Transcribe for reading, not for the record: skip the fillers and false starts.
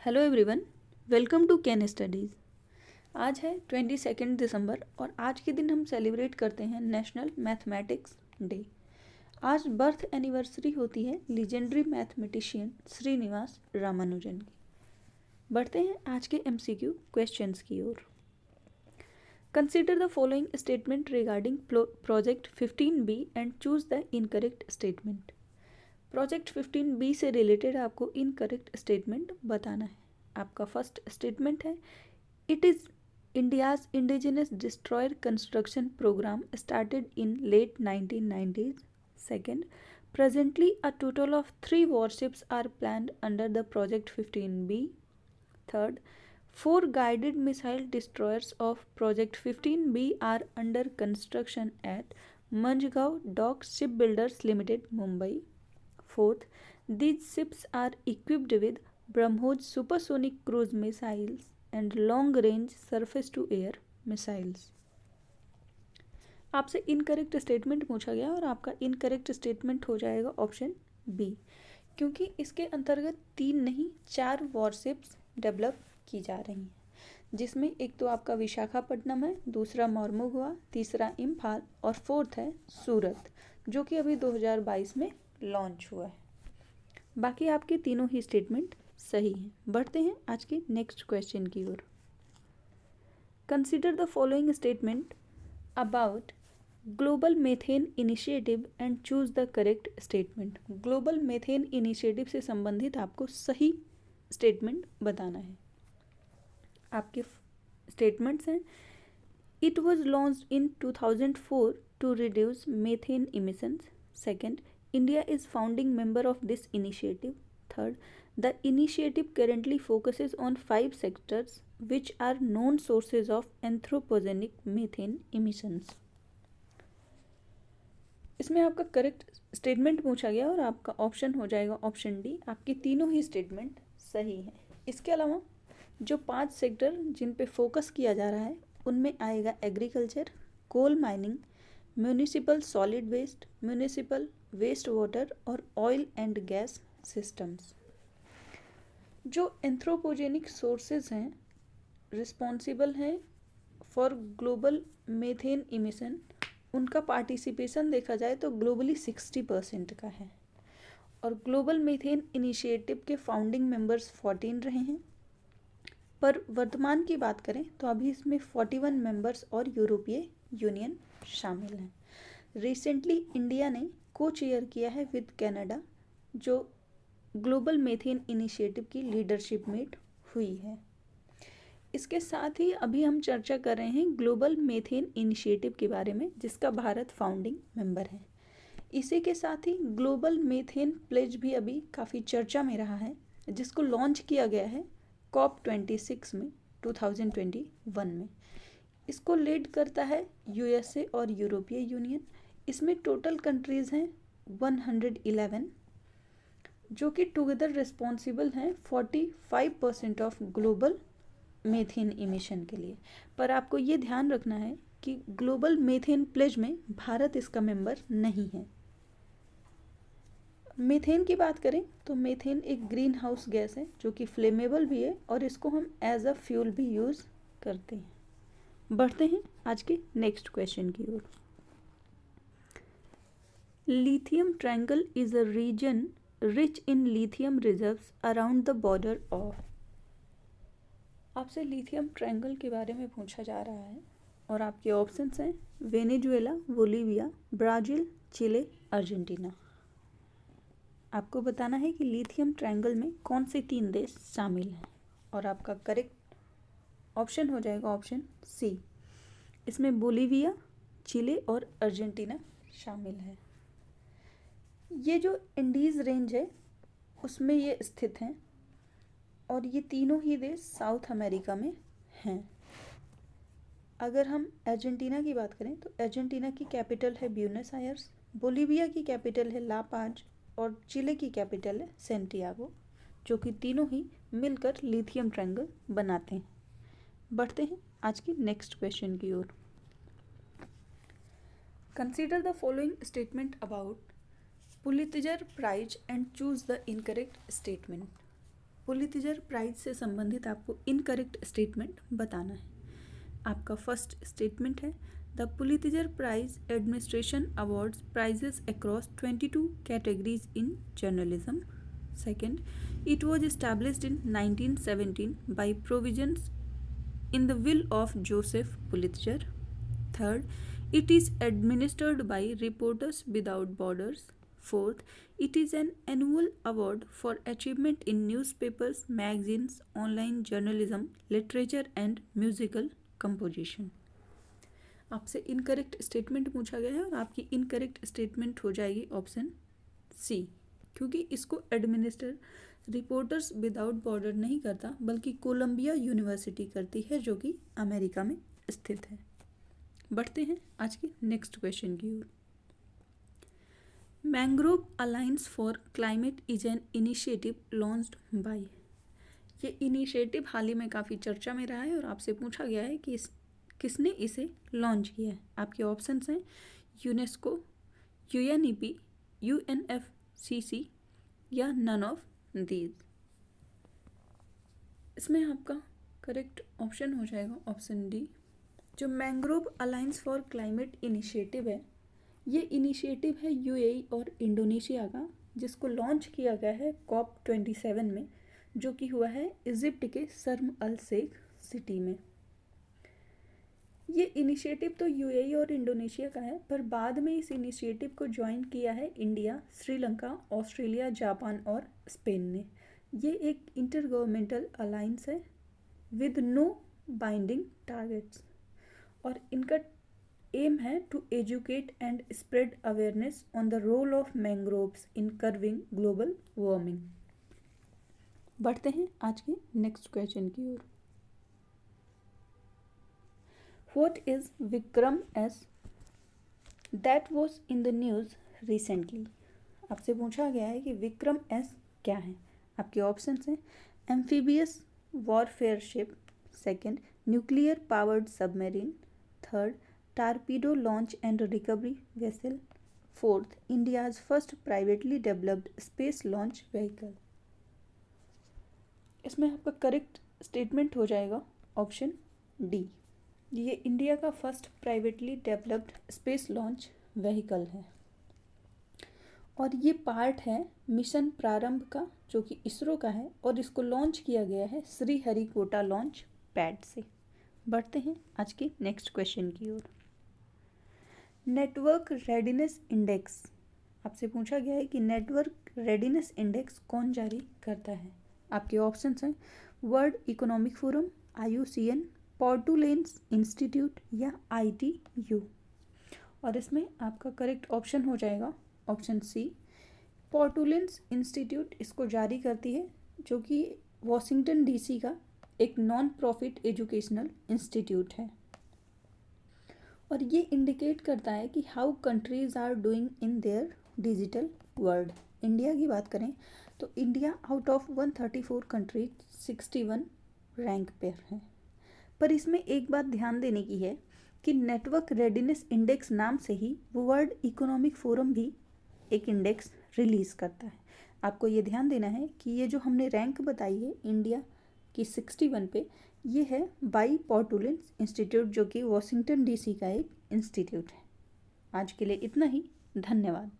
Hello everyone, welcome to can studies. आज है 22 दिसंबर और आज के दिन हम सेलिब्रेट करते हैं नेशनल मैथमेटिक्स डे। आज बर्थ एनिवर्सरी होती है लीजेंडरी मैथमेटिशियन श्रीनिवास रामानुजन की। बढ़ते हैं आज के एमसीक्यू क्वेश्चंस की ओर। Consider the following statement regarding project 15B and choose the incorrect statement. Project 15B से रिलेटेड आपको इनकरेक्ट स्टेटमेंट बताना है। आपका फर्स्ट स्टेटमेंट है, it is India's indigenous destroyer construction program started in late 1990s. Second, presently a total of 3 warships are planned under the project 15B. Third, 4 guided missile destroyers of Project 15B are under construction at Manjgaon Dock Shipbuilders Limited, Mumbai. Fourth, these ships are equipped with BrahMos supersonic cruise missiles and long-range surface-to-air missiles. आपसे incorrect statement पूछा गया और आपका incorrect statement हो जाएगा option B, क्योंकि इसके अंतर्गत 3 नहीं 4 वॉरशिप्स डेवलप की जा रही हैं, जिसमें एक तो आपका विशाखापट्टनम है, दूसरा मोरमुग हुआ, तीसरा इम्फाल और फोर्थ है सूरत, जो कि अभी 2022 में लॉन्च हुआ है। बाकी आपके तीनों ही स्टेटमेंट सही हैं। बढ़ते हैं आज के नेक्स्ट क्वेश्चन की ओर। Consider the following statement about global methane initiative and choose the correct statement. Global methane initiative से संबंधित आपको सही स्टेटमेंट बताना है। आपके स्टेटमेंट्स हैं, it was launched in 2004 to reduce methane emissions. Second, India is founding member of this initiative. Third, the initiative currently focuses on 5 sectors which are known sources of anthropogenic methane emissions. इसमें आपका correct statement पूछा गया और आपका option हो जाएगा option D. आपके तीनों ही स्टेटमेंट सही हैं। इसके अलावा जो 5 सेक्टर जिन पे फोकस किया जा रहा है उनमें आएगा agriculture, coal mining, municipal solid waste, municipal waste water और ऑयल एंड गैस सिस्टम्स। जो एंथ्रोपोजेनिक सोर्सेज हैं रिस्पॉन्सिबल हैं फॉर ग्लोबल मेथेन इमिशन, उनका पार्टिसिपेशन देखा जाए तो ग्लोबली 60% का है और ग्लोबल मेथेन इनिशिएटिव के फाउंडिंग मेंबर्स 14 रहे हैं, पर वर्तमान की बात करें तो अभी इसमें 41 मेंबर्स और यूरोपीय यूनियन शामिल हैं। रिसेंटली इंडिया ने को चेयर किया है विद कनाडा, जो ग्लोबल मेथेन इनिशिएटिव की लीडरशिप में हुई है। इसके साथ ही अभी हम चर्चा कर रहे हैं ग्लोबल मेथेन इनिशिएटिव के बारे में, जिसका भारत फाउंडिंग मेंबर है। इसी के साथ ही ग्लोबल मेथेन प्लेज भी अभी काफ़ी चर्चा में रहा है, जिसको लॉन्च किया गया है COP26 में 2021 में। इसको लीड करता है यूएसए और यूरोपीय यूनियन। इसमें टोटल कंट्रीज़ हैं 111, जो कि टुगेदर रिस्पॉन्सिबल हैं 45% ऑफ ग्लोबल मेथेन इमिशन के लिए। पर आपको ये ध्यान रखना है कि ग्लोबल मेथेन प्लेज में भारत इसका मेंबर नहीं है। मीथेन की बात करें तो मीथेन एक ग्रीन हाउस गैस है जो कि फ्लेमेबल भी है और इसको हम एज अ फ्यूल भी यूज़ करते हैं। बढ़ते हैं आज के नेक्स्ट क्वेश्चन की ओर। Lithium triangle is a region rich in lithium reserves around the border of. आपसे लिथियम ट्रायंगल के बारे में पूछा जा रहा है और आपके ऑप्शंस हैं वेनेजुएला, बोलीविया, ब्राज़ील, चिले, अर्जेंटीना। आपको बताना है कि लिथियम ट्रायंगल में कौन से 3 देश शामिल हैं और आपका करेक्ट ऑप्शन हो जाएगा ऑप्शन सी। इसमें बोलीविया, चिले और अर्जेंटीना शामिल है। ये जो इंडीज़ रेंज है उसमें ये स्थित हैं और ये तीनों ही देश साउथ अमेरिका में हैं। अगर हम अर्जेंटीना की बात करें तो अर्जेंटीना की कैपिटल है ब्यूनस आयर्स, बोलीविया की कैपिटल है ला पाज और चिले की कैपिटल है सेंटियागो, जो कि तीनों ही मिलकर लिथियम ट्रायंगल बनाते हैं। बढ़ते हैं आज की नेक्स्ट क्वेश्चन की ओर। Consider the following statement about Pulitzer prize and choose the incorrect statement. Pulitzer prize से संबंधित आपको इनकरेक्ट स्टेटमेंट बताना है। आपका फर्स्ट स्टेटमेंट है, the Pulitzer prize administration awards prizes across 22 categories in journalism. Second, it was established in 1917 by provisions in the will of Joseph Pulitzer. Third, it is administered by Reporters Without Borders. Fourth, it is an annual award for achievement in newspapers, magazines, online journalism, literature and musical composition. आपसे incorrect statement पूछा गया है और आपकी incorrect statement हो जाएगी option C, क्योंकि इसको एडमिनिस्टर रिपोर्टर्स विदाउट बॉर्डर नहीं करता बल्कि कोलंबिया यूनिवर्सिटी करती है जो कि अमेरिका में स्थित है। बढ़ते हैं आज के नेक्स्ट क्वेश्चन की ओर। Mangrove alliance for climate is an initiative launched by. ये इनिशिएटिव हाल ही में काफ़ी चर्चा में रहा है और आपसे पूछा गया है कि किसने इसे लॉन्च किया है। आपके ऑप्शंस हैं यूनेस्को, UNEP, UNFCCC या नन ऑफ दीज। इसमें आपका करेक्ट ऑप्शन हो जाएगा ऑप्शन डी। जो mangrove alliance for climate initiative है, ये इनिशिएटिव है UAE और इंडोनेशिया का, जिसको लॉन्च किया गया है COP27 में, जो कि हुआ है इजिप्ट के शर्म अल शेख सिटी में। ये इनिशिएटिव तो UAE और इंडोनेशिया का है, पर बाद में इस इनिशिएटिव को ज्वाइन किया है इंडिया, श्रीलंका, ऑस्ट्रेलिया, जापान और स्पेन ने। ये एक इंटर गवर्नमेंटल अलायंस है विद नो बाइंडिंग टारगेट्स और इनका एम है to educate and spread awareness on the role of mangroves in curbing global warming. बढ़ते हैं आज के नेक्स्ट क्वेश्चन की ओर। What is Vikram S that was in the news recently? आपसे पूछा गया है कि विक्रम एस क्या है। आपके ऑप्शंस हैं amphibious warfare ship, second nuclear powered submarine, third torpedo launch and recovery vessel, fourth India's first privately developed space launch vehicle. इसमें आपका करेक्ट स्टेटमेंट हो जाएगा ऑप्शन डी। ये इंडिया का first privately developed space launch vehicle है और ये part है मिशन प्रारंभ का, जो कि इसरो का है और इसको लॉन्च किया गया है श्रीहरिकोटा लॉन्च पैड से। बढ़ते हैं आज के नेक्स्ट क्वेश्चन की ओर। नेटवर्क रेडीनेस इंडेक्स, आपसे पूछा गया है कि नेटवर्क रेडीनेस इंडेक्स कौन जारी करता है। आपके ऑप्शंस हैं world economic forum, IUCN, Portulans institute या ITU। और इसमें आपका करेक्ट ऑप्शन हो जाएगा ऑप्शन सी, पोर्टुलेंस इंस्टीट्यूट इसको जारी करती है, जो कि वॉशिंगटन DC का एक नॉन प्रॉफिट एजुकेशनल इंस्टीट्यूट है और ये इंडिकेट करता है कि how countries are doing in their digital world. India की बात करें तो India out of 134 countries 61 rank पर है। पर इसमें एक बात ध्यान देने की है कि नेटवर्क रेडीनेस इंडेक्स नाम से ही वर्ल्ड इकोनॉमिक फोरम भी एक इंडेक्स रिलीज़ करता है। आपको ये ध्यान देना है कि ये जो हमने रैंक बताई है इंडिया की 61 पे, ये है बाई पोर्टुलेंस इंस्टीट्यूट, जो कि वॉशिंगटन DC का एक इंस्टीट्यूट है। आज के लिए इतना ही, धन्यवाद।